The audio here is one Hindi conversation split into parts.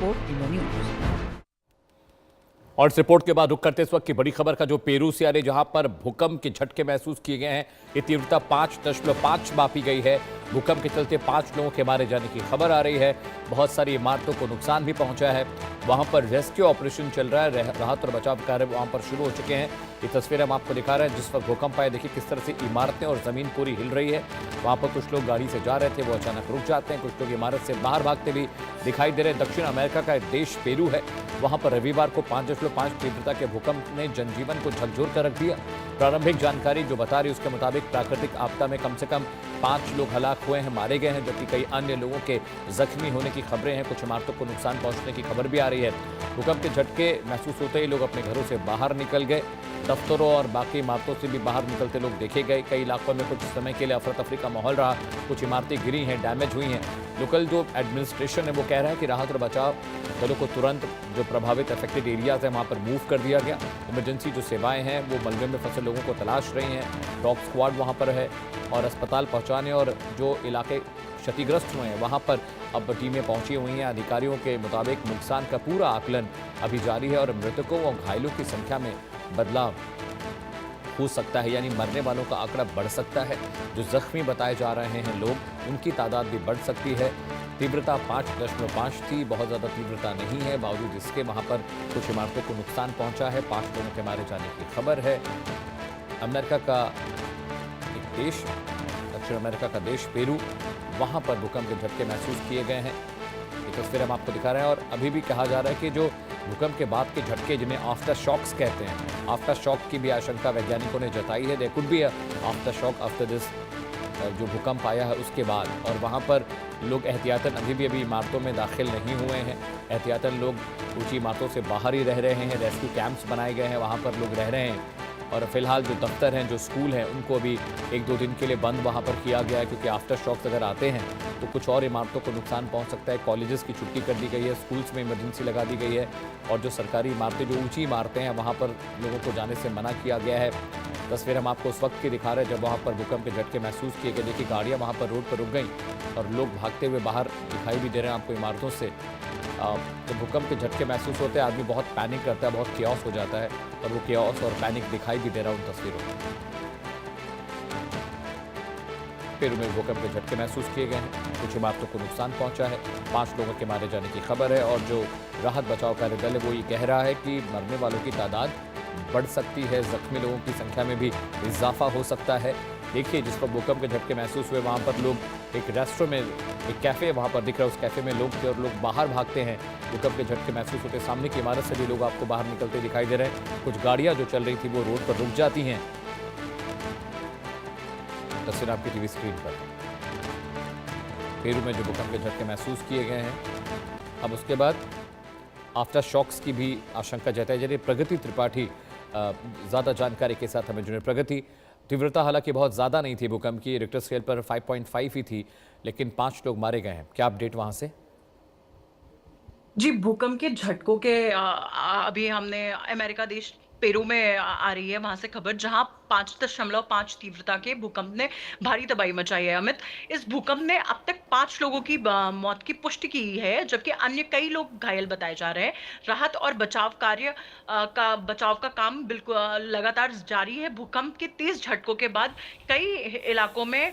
Report India news. और इस रिपोर्ट के बाद रुक करते इस वक्त की बड़ी खबर का, जो पेरू से आ रही, जहां पर भूकंप के झटके महसूस किए गए हैं। ये तीव्रता 5.5 मापी गई है। भूकंप के चलते 5 लोगों के मारे जाने की खबर आ रही है। बहुत सारी इमारतों को नुकसान भी पहुंचा है। वहां पर रेस्क्यू ऑपरेशन चल रहा है। राहत और बचाव कार्य वहां पर शुरू हो चुके हैं। ये तस्वीरें हम आपको दिखा रहे हैं। जिस वक्त भूकंप आए, देखिए किस तरह से इमारतें और जमीन पूरी हिल रही है। वहां पर कुछ लोग गाड़ी से जा रहे थे, वो अचानक रुक जाते हैं। कुछ लोग इमारत से बाहर भागते भी दिखाई दे रहे हैं। दक्षिण अमेरिका का एक देश पेरू है, वहां पर रविवार को 5.5 तीव्रता के भूकंप ने जनजीवन को झकझोर कर रख दिया। प्रारंभिक जानकारी जो बता रही है उसके मुताबिक प्राकृतिक आपदा में कम से कम 5 लोग हलाक हुए हैं, मारे गए हैं, जबकि कई अन्य लोगों के जख्मी होने की खबरें हैं। कुछ इमारतों को नुकसान पहुंचने की खबर भी आ रही है। भूकंप के झटके महसूस होते ही लोग अपने घरों से बाहर निकल गए। दफ्तरों और बाकी इमारतों से भी बाहर निकलते लोग देखे गए। कई इलाकों में कुछ समय के लिए अफरा तफरी का माहौल रहा। कुछ इमारतें गिरी हैं, डैमेज हुई हैं। लोकल जो एडमिनिस्ट्रेशन है वो कह रहा है कि राहत और बचाव दलों को तुरंत जो प्रभावित अफेक्टेड एरियाज हैं वहाँ पर मूव कर दिया गया। इमरजेंसी जो सेवाएं हैं वो मलबे में फंसे लोगों को तलाश रही हैं। डॉग स्क्वाड वहाँ पर है और अस्पताल पहुँचाने और जो इलाके क्षतिग्रस्त हुए हैं वहाँ पर अब टीमें पहुंची हुई हैं। अधिकारियों के मुताबिक नुकसान का पूरा आकलन अभी जारी है और मृतकों और घायलों की संख्या में बदलाव हो सकता है, यानी मरने वालों का आंकड़ा बढ़ सकता है। जो जख्मी बताए जा रहे हैं लोग, उनकी तादाद भी बढ़ सकती है। तीव्रता 5.5 थी, बहुत ज़्यादा तीव्रता नहीं है। बावजूद इसके वहाँ पर कुछ इमारतों को नुकसान पहुंचा है। 5 लोगों के मारे जाने की खबर है। अमेरिका का एक देश, दक्षिण अमेरिका का देश पेरू, वहाँ पर भूकंप के झटके महसूस किए गए हैं। ये तस्वीर हम आपको दिखा रहे हैं। और अभी भी कहा जा रहा है कि जो भूकंप के बाद के झटके, जिन्हें आफ्टर शॉक्स कहते हैं, आफ्टर शॉक की भी आशंका वैज्ञानिकों ने जताई है। There could be aftershock after this, जो भूकंप आया है उसके बाद। और वहाँ पर लोग एहतियातन अभी इमारतों में दाखिल नहीं हुए हैं। एहतियातन लोग ऊंची इमारतों से बाहर ही रह रहे हैं। रेस्क्यू कैंप्स बनाए गए हैं, वहाँ पर लोग रह रहे हैं। और फिलहाल जो दफ्तर हैं, जो स्कूल हैं, उनको अभी 1-2 दिन के लिए बंद वहाँ पर किया गया है, क्योंकि आफ्टर शॉक्स अगर आते हैं तो कुछ और इमारतों को नुकसान पहुँच सकता है। कॉलेजेस की छुट्टी कर दी गई है, स्कूल्स में इमरजेंसी लगा दी गई है। और जो सरकारी इमारतें, जो ऊंची इमारतें हैं, वहाँ पर लोगों को जाने से मना किया गया है। तस्वीर हम आपको उस वक्त की दिखा रहे हैं जब वहाँ पर भूकंप के झटके महसूस किए गए। देखिए गाड़ियाँ वहाँ पर रोड पर रुक गई और लोग भागते हुए बाहर दिखाई भी दे रहे हैं आपको इमारतों से। जब भूकंप के झटके महसूस होते हैं, आदमी बहुत पैनिक करता है, बहुत केओस हो जाता है। और वो केओस और पैनिक दिखाई भी दे रहा है उन तस्वीरों में। पेरू में भूकंप के झटके महसूस किए गए हैं। कुछ इमारतों को नुकसान पहुंचा है। 5 लोगों के मारे जाने की खबर है। और जो राहत बचाव कार्य दल है वो ये कह रहा है कि मरने वालों की तादाद बढ़ सकती है, जख्मी लोगों की संख्या में भी इजाफा हो सकता है। देखिए जिस पर भूकंप के झटके महसूस हुए, वहाँ पर लोग एक रेस्टोरेंट में, एक कैफ़े वहाँ पर दिख रहा है, उस कैफ़े में लोग थे और लोग बाहर भागते हैं। भूकंप के झटके महसूस होते सामने की इमारत से भी लोग आपको बाहर निकलते दिखाई दे रहे हैं। कुछ गाड़ियाँ जो चल रही थी वो रोड पर रुक जाती हैं। तस्वीर आपकी टीवी स्क्रीन पर। पेरू में जो भूकंप के झटके महसूस किए गए हैं, अब उसके बाद आफ्टर शॉक्स की भी आशंका जताई जा रही है। प्रगति त्रिपाठी ज़्यादा जानकारी के साथ हमें जुड़े। प्रगति, तीव्रता हालांकि बहुत ज़्यादा नहीं थी भूकंप की, रिक्टर स्केल पर 5.5 ही थी, लेकिन 5 लोग मारे गए हैं। क्या अपडेट वहाँ से? जी, भूकंप के झटकों के अभी हमने अमेरिका देश पेरू में आ रही है वहां से खबर, जहां 5.5 तीव्रता के भूकंप ने भारी तबाही मचाई है। अमित, इस भूकंप ने अब तक 5 लोगों की मौत की पुष्टि की है, जबकि अन्य कई लोग घायल बताए जा रहे हैं। राहत और बचाव का काम बिल्कुल लगातार जारी है। भूकंप के तेज झटकों के बाद कई इलाकों में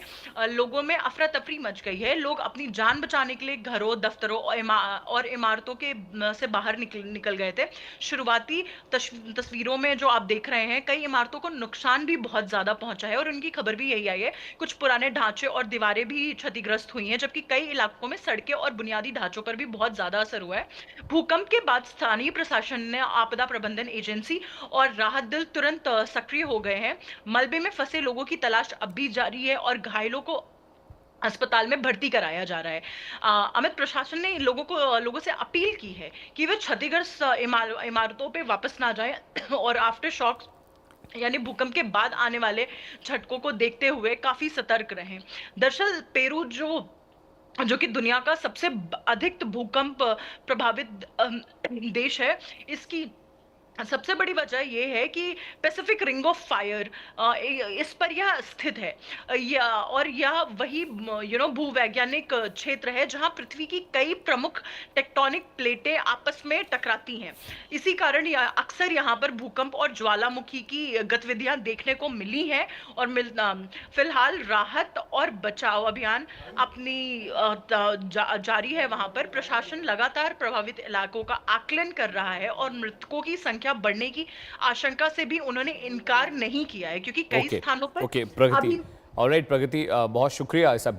लोगों में अफरा तफरी मच गई है। लोग अपनी जान बचाने के लिए घरों, दफ्तरों और इमारतों के से बाहर निकल गए थे। शुरुआती तस्वीरों में जो आप देख रहे हैं, कई इमारतों को नुकसान भी बहुत ज्यादा पहुंचा है और उनकी खबर भी यही आई है। कुछ पुराने ढांचे और दीवारें भी क्षतिग्रस्त हुई हैं, जबकि कई इलाकों में सड़कें और बुनियादी ढांचों पर भी बहुत ज्यादा असर हुआ है। भूकंप के बाद स्थानीय प्रशासन ने, आपदा प्रबंधन एजेंसी और राहत दल तुरंत सक्रिय हो गए हैं। मलबे में फंसे लोगों की तलाश अब भी जारी है और घायलों को अस्पताल में भर्ती कराया जा रहा है। अमित, प्रशासन ने लोगों से अपील की है कि वे क्षतिग्रस्त इमारतों पे वापस ना जाएं और आफ्टर शॉक यानी भूकंप के बाद आने वाले झटकों को देखते हुए काफी सतर्क रहें। दरअसल पेरू जो कि दुनिया का सबसे अधिक भूकंप प्रभावित देश है, इसकी सबसे बड़ी वजह ये है कि पैसिफिक रिंग ऑफ फायर इस पर यह स्थित है। और यह वही भूवैज्ञानिक क्षेत्र है जहां पृथ्वी की कई प्रमुख टेक्टोनिक प्लेटें आपस में टकराती हैं। इसी कारण अक्सर यहाँ पर भूकंप और ज्वालामुखी की गतिविधियां देखने को मिली हैं। और फिलहाल राहत और बचाव अभियान अपनी जारी है। वहां पर प्रशासन लगातार प्रभावित इलाकों का आकलन कर रहा है और मृतकों की संख्या बढ़ने की आशंका से भी उन्होंने इनकार नहीं किया है, क्योंकि कई ओके, स्थानों पर ओके प्रगति। अभी ऑलराइट प्रगति, बहुत शुक्रिया इस अपडेट